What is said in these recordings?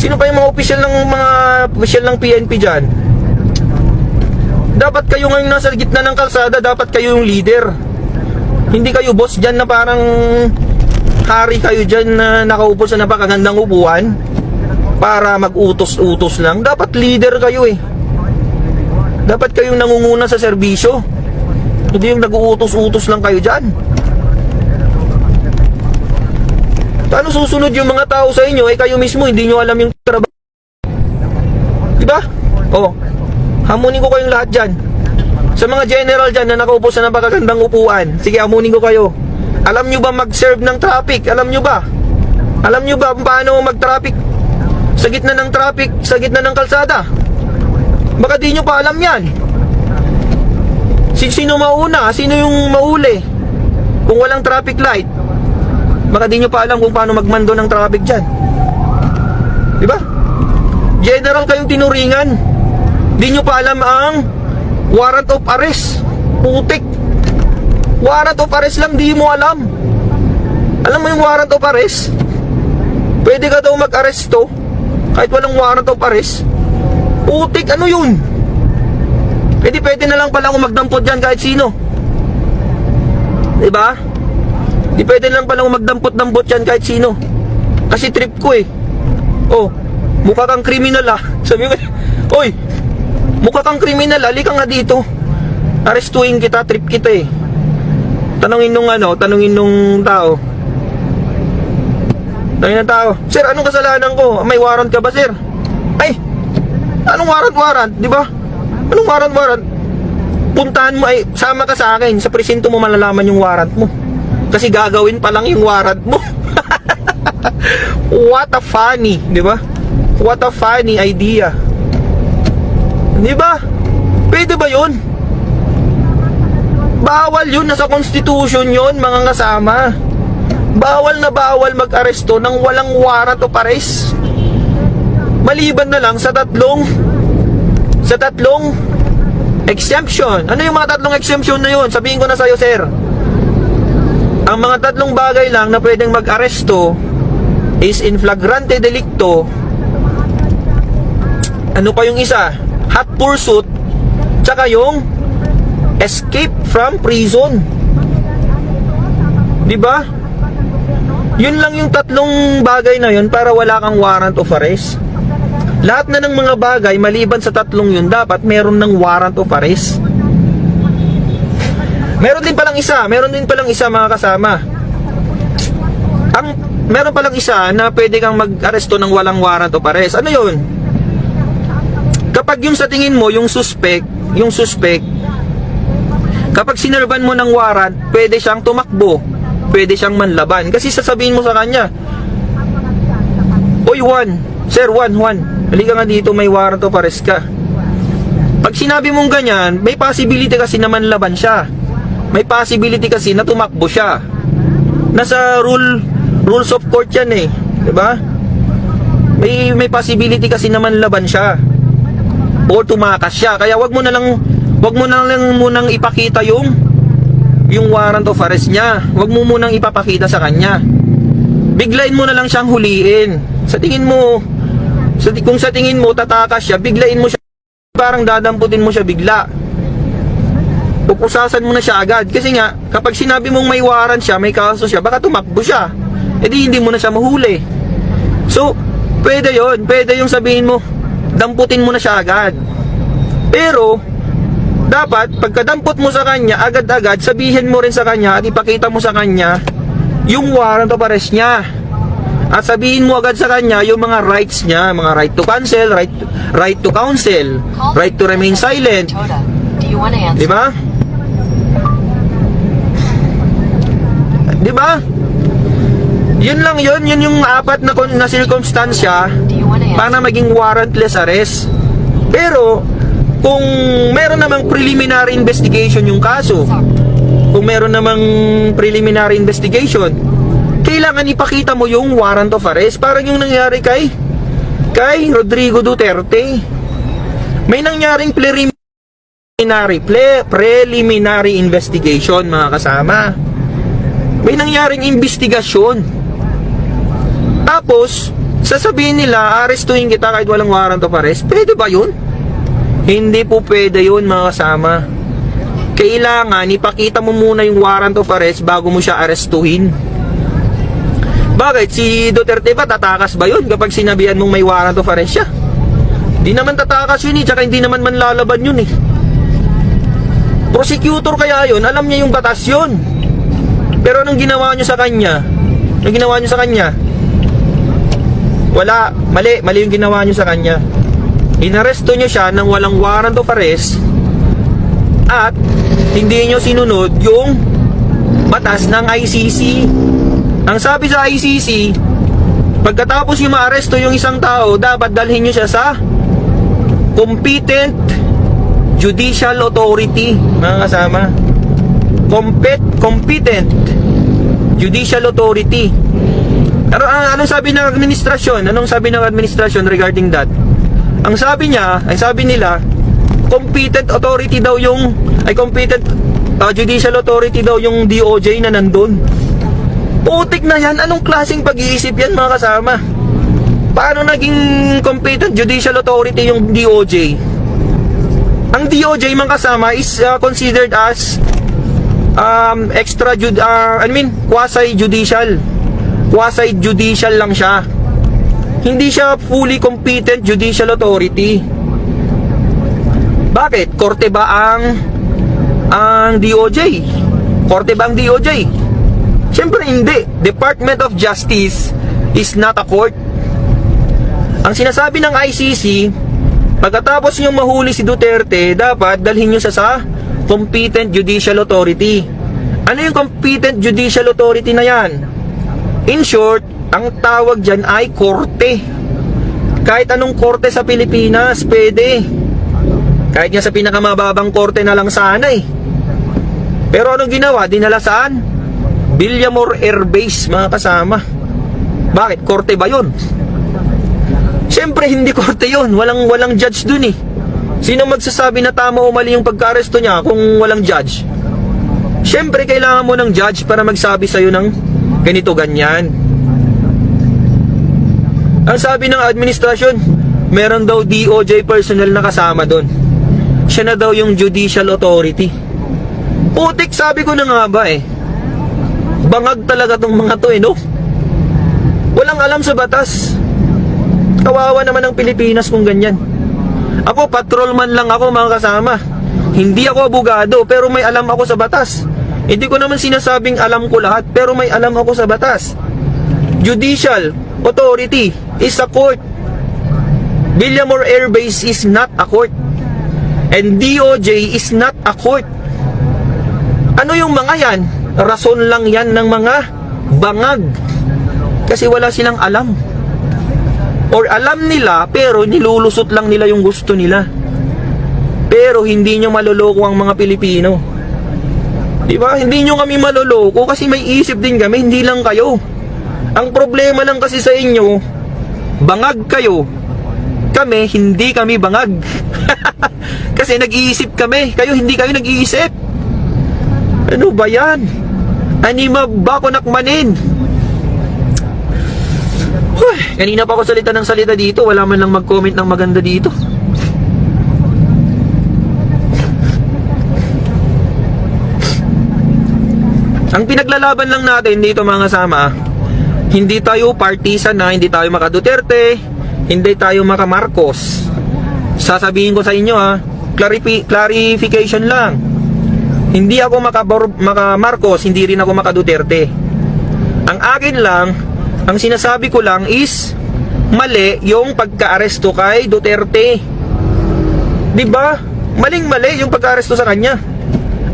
Sino pa yung mga opisyal ng PNP dyan? Dapat kayo ngayon nasa gitna ng kalsada, dapat kayo yung leader. Hindi kayo boss dyan na parang hari kayo dyan na nakaupo sa napakagandang upuan para mag-utos-utos lang. Dapat leader kayo eh. Dapat kayong nangunguna sa serbisyo. Hindi yung nag-uutos-utos lang kayo dyan. Paano susunod yung mga tao sa inyo? Eh kayo mismo hindi nyo alam yung trabaho. Diba? Oh, hamunin ko kayong lahat dyan. Sa mga general dyan na nakaupo sa napakagandang upuan, sige, hamunin ko kayo. Alam nyo ba mag-serve ng traffic? Alam nyo ba? Alam nyo ba paano mag-traffic sa gitna ng traffic, sa gitna ng kalsada? Baka di nyo pa alam yan. Sino mauna? Sino yung mauli? Kung walang traffic light, baka di nyo pa alam kung paano magmando ng traffic dyan. Diba? General kayong tinuringan, di nyo pa alam ang warrant of arrest. Putik. Warrant of arrest lang di mo alam. Alam mo yung warrant of arrest? Pwede ka daw mag-aresto kahit walang warrant of arrest. Putik, ano yun? Pwede na lang pala akong magdampot dyan kahit sino. Diba? Di pwede na lang pala akong magdampot-dampot dyan kahit sino. Kasi trip ko eh. Oh, mukha kang kriminal ah. Sabi ko, oy, mukha kang kriminal, halika nga dito. Arestuin kita, trip kita eh. Tanungin nung tao. Tanungin ng tao, sir, anong kasalanan ko? May warrant ka ba, sir? Ay, anong warrant? Di ba? Anong warrant? Puntahan mo, ay, sama ka sa akin. Sa presinto mo malalaman yung warrant mo. Kasi gagawin pa lang yung warrant mo. What a funny, di ba? What a funny idea. Di ba? Pwede ba yun? Bawal yun, nasa constitution yun, mga kasama. Bawal na bawal mag-aresto ng walang warrant of arrest. Maliban na lang sa tatlong exemption. Ano yung mga tatlong exemption na yun? Sabihin ko na sa'yo, sir. Ang mga tatlong bagay lang na pwedeng mag-aresto is in flagrante delicto. Ano pa yung isa? Hot pursuit. Tsaka yung escape from prison. Diba? Yun lang yung tatlong bagay na yun para wala kang warrant of arrest. Lahat na ng mga bagay maliban sa tatlong yun dapat meron ng warrant of arrest. Meron din palang isa mga kasama. Meron palang isa na pwede kang mag-aresto ng walang warrant of arrest. Ano yun? Kapag yung sa tingin mo yung suspect, kapag sinirban mo ng warrant, pwede siyang tumakbo, pwede siyang manlaban. Kasi sasabihin mo sa kanya, oy Juan, sir Juan, halika nga dito, may warrant of arrest ka. Pag sinabi mong ganyan, may possibility kasi na manlaban siya. May possibility kasi na tumakbo siya. Nasa rules of court yan eh, diba? May possibility kasi na manlaban siya or tumakas siya. Kaya wag mo na lang munang ipakita yung warrant of arrest niya. Wag mo munang ipapakita sa kanya. Biglain mo na lang siyang huliin. Kung sa tingin mo tatakas siya, biglain mo siya, parang dadamputin mo siya bigla. Pupusasan mo na siya agad. Kasi nga, kapag sinabi mong may warrant siya, may kaso siya, baka tumakbo siya. E di hindi mo na siya mahuli. So, pwede yung sabihin mo, damputin mo na siya agad. Pero dapat pagkadampot mo sa kanya, agad-agad sabihin mo rin sa kanya at ipakita mo sa kanya yung warrant of arrest niya. At sabihin mo agad sa kanya yung mga rights niya, mga right to cancel, right to counsel, right to remain silent. Di ba? Di ba? Yun lang yun yung apat na circumstansya para maging warrantless arrest. Pero kung meron namang preliminary investigation yung kaso, kailangan ipakita mo yung warrant of arrest. Parang yung nangyari kay Rodrigo Duterte. May nangyaring preliminary investigation, mga kasama. May nangyaring investigasyon. Tapos Sasabihin nila, arestuhin kita kahit walang warrant of arrest. Pwede ba yun? Hindi po pwede yun, mga kasama. Kailangan ipakita mo muna yung warrant of arrest bago mo siya arestuhin. Bakit? Si Duterte ba tatakas ba yun kapag sinabihan mong may warrant of arrest siya? Di naman tatakas yun tsaka hindi naman manlalaban yun Prosecutor kaya yun, alam niya yung batas yun. Pero anong ginawa nyo sa kanya? Anong ginawa nyo sa kanya? Wala, mali yung ginawa nyo sa kanya. Inaresto nyo siya ng walang warrant of arrest at hindi nyo sinunod yung batas ng ICC. Ang sabi sa ICC, pagkatapos yung maaresto yung isang tao, dapat dalhin nyo siya sa competent judicial authority, mga kasama. Competent judicial authority. Pero anong sabi ng administrasyon? Anong sabi ng administrasyon regarding that? Ang sabi niya, ay sabi nila, competent authority daw yung, competent judicial authority daw yung DOJ na nandun. Putik na yan. Anong klaseng pag-iisip yan, mga kasama? Paano naging competent judicial authority yung DOJ? Ang DOJ, mga kasama, is considered as quasi-judicial. Quasi-judicial lang siya. Hindi siya fully competent judicial authority. Bakit? Korte ba ang DOJ? Korte ba ang DOJ? Siyempre hindi. Department of Justice is not a court. Ang sinasabi ng ICC, pagkatapos nyo mahuli si Duterte, dapat dalhin nyo sa competent judicial authority. Ano yung competent judicial authority na yan? In short, ang tawag dyan ay korte. Kahit anong korte sa Pilipinas, pwede. Kahit nga sa pinakamababang korte na lang sana Pero anong ginawa? Dinala saan? Villamor Air Base, mga kasama. Bakit? Korte ba yun? Siyempre hindi korte yun. Walang judge dun Sino magsasabi na tama o mali yung pagka-aresto niya kung walang judge? Siyempre kailangan mo ng judge para magsabi sa'yo ng ganito, ganyan. Ang sabi ng administrasyon, meron daw DOJ personnel na kasama dun. Siya na daw yung judicial authority. Putik, sabi ko na nga ba Bangag talaga tong mga to no? Walang alam sa batas. Kawawa naman ang Pilipinas kung ganyan. Ako, patrolman lang ako, mga kasama. Hindi ako abogado, pero may alam ako sa batas. Hindi ko naman sinasabing alam ko lahat, pero may alam ako sa batas. Judicial authority is a court. Villamor Air Base is not a court. And DOJ is not a court. Ano yung mga yan? Rason lang yan ng mga bangag. Kasi wala silang alam. Or alam nila, pero nilulusot lang nila yung gusto nila. Pero hindi nyo maloloko ang mga Pilipino. Diba? Hindi nyo kami maloloko kasi may isip din kami, hindi lang kayo. Ang problema lang kasi sa inyo, bangag kayo. Kami, hindi kami bangag. Kasi nag-iisip kami, kayo hindi kayo nag-iisip. Ano ba yan? Anima bako nakmanin. Kanina pa ako salita ng salita dito, wala man lang mag-comment ng maganda dito. Ang pinaglalaban lang natin dito, mga kasama, hindi tayo partisan na, hindi tayo maka Duterte, hindi tayo maka Marcos. Sasabihin ko sa inyo clarification lang. Hindi ako maka Marcos, hindi rin ako maka Duterte. Ang akin lang, ang sinasabi ko lang is mali yung pagka-aresto kay Duterte. 'Di ba? Maling-mali yung pagka-aresto sa kanya.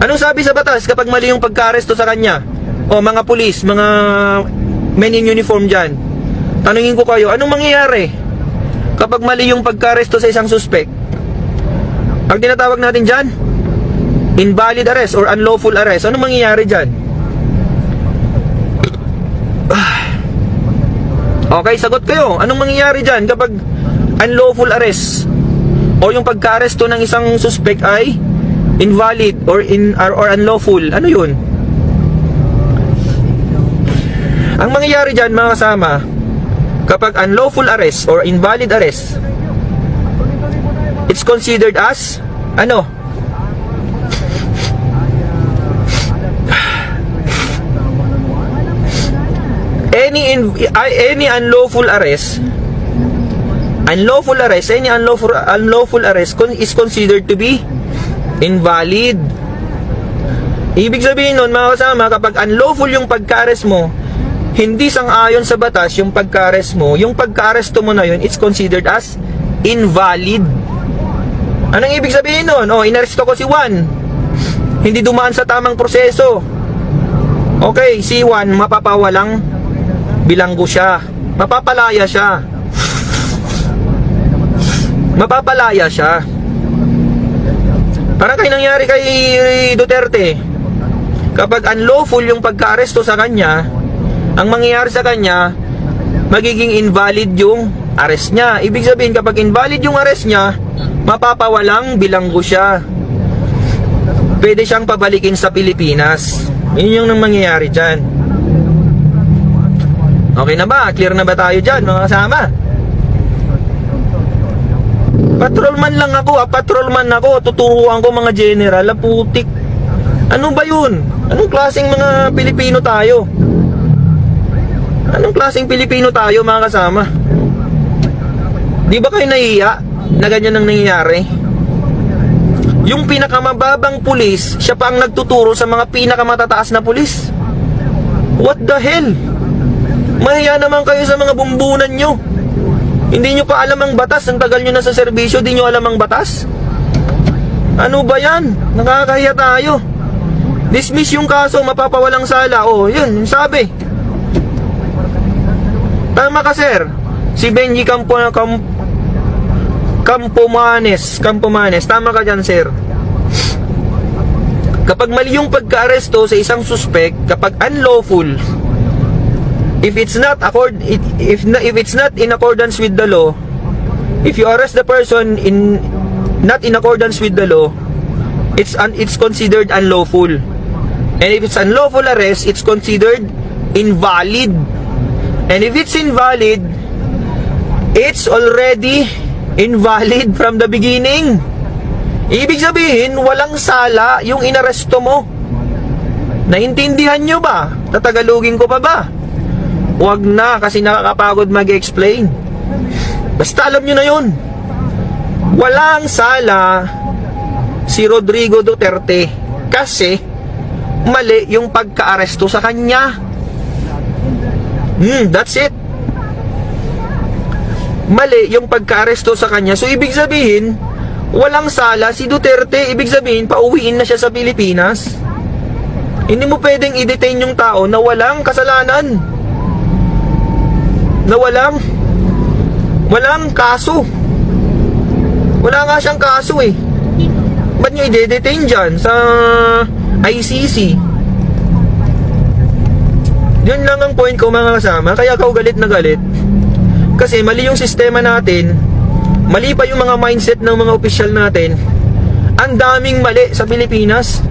Anong sabi sa batas kapag mali yung pagka-aresto sa kanya? O mga pulis, mga men in uniform dyan, tanungin ko kayo, anong mangyayari kapag mali yung pagka-aresto sa isang suspect? Ang tinatawag natin dyan, invalid arrest or unlawful arrest. Anong mangyayari dyan? Okay, sagot kayo. Anong mangyayari dyan kapag unlawful arrest o yung pagka-aresto ng isang suspect ay invalid or unlawful? Ano yun? Ang mangyayari dyan, mga kasama, kapag unlawful arrest or invalid arrest, it's considered as ano? Any unlawful arrest, any unlawful arrest is considered to be invalid. Ibig sabihin nun, mga kasama, kapag unlawful yung pagka-arrest mo, hindi sang-ayon sa batas yung pagka-arrest mo, yung pagka-arresto mo na yun, it's considered as invalid. Anong ibig sabihin nun? Inaresto ko si Juan, hindi dumaan sa tamang proseso. Okay, si Juan, mapapawalang bilanggo siya. Mapapalaya siya. Mapapalaya siya. Parang kayo nangyari kay Duterte. Kapag unlawful yung pagka-aresto sa kanya, ang mangyayari sa kanya, magiging invalid yung arrest niya. Ibig sabihin, kapag invalid yung arrest niya, mapapawalang bilanggo siya. Pwede siyang pabalikin sa Pilipinas. Yun yung nang mangyayari dyan. Okay na ba? Clear na ba tayo dyan, mga kasama? Patrolman lang ako, patrolman ako. Tuturuan ko mga general, putik. Ano ba yun? Anong klaseng mga Pilipino tayo? Anong klaseng Pilipino tayo, mga kasama? Di ba kayo nahiya na ganyan ang nangyayari? Yung pinakamababang pulis, siya pa ang nagtuturo sa mga pinakamatataas na pulis. What the hell? Mahiya naman kayo sa mga bumbunan nyo. Hindi nyo pa alam ang batas. Ang tagal nyo na sa serbisyo, di nyo alam ang batas. Ano ba yan? Nakakahiya tayo. Dismiss yung kaso, mapapawalang sala. Yun, yung sabi. Tama ka, sir. Si Benji Campomanes. Tama ka dyan, sir. Kapag mali yung pagka-aresto sa isang suspect, kapag unlawful, if it's not in accordance with the law, if you arrest the person not in accordance with the law, it's considered unlawful. And if it's unlawful arrest, it's considered invalid. And if it's invalid, it's already invalid from the beginning. Ibig sabihin, walang sala yung inaresto mo. Naintindihan nyo ba? Tatagalugin ko pa ba? Huwag na, kasi nakakapagod mag-explain. Basta alam nyo na yun. Walang sala si Rodrigo Duterte kasi mali yung pagka-aresto sa kanya. That's it. Mali yung pagka-aresto sa kanya. So ibig sabihin, walang sala si Duterte. Ibig sabihin, pauwiin na siya sa Pilipinas. Hindi mo pwedeng i-detain yung tao na walang kasalanan, na walang kaso. Wala nga siyang kaso eh. Ba't nyo i-detain dyan sa ICC? Yun lang ang point ko, mga kasama. Kaya ako galit na galit kasi mali yung sistema natin. Mali pa yung mga mindset ng mga opisyal natin. Ang daming mali sa Pilipinas.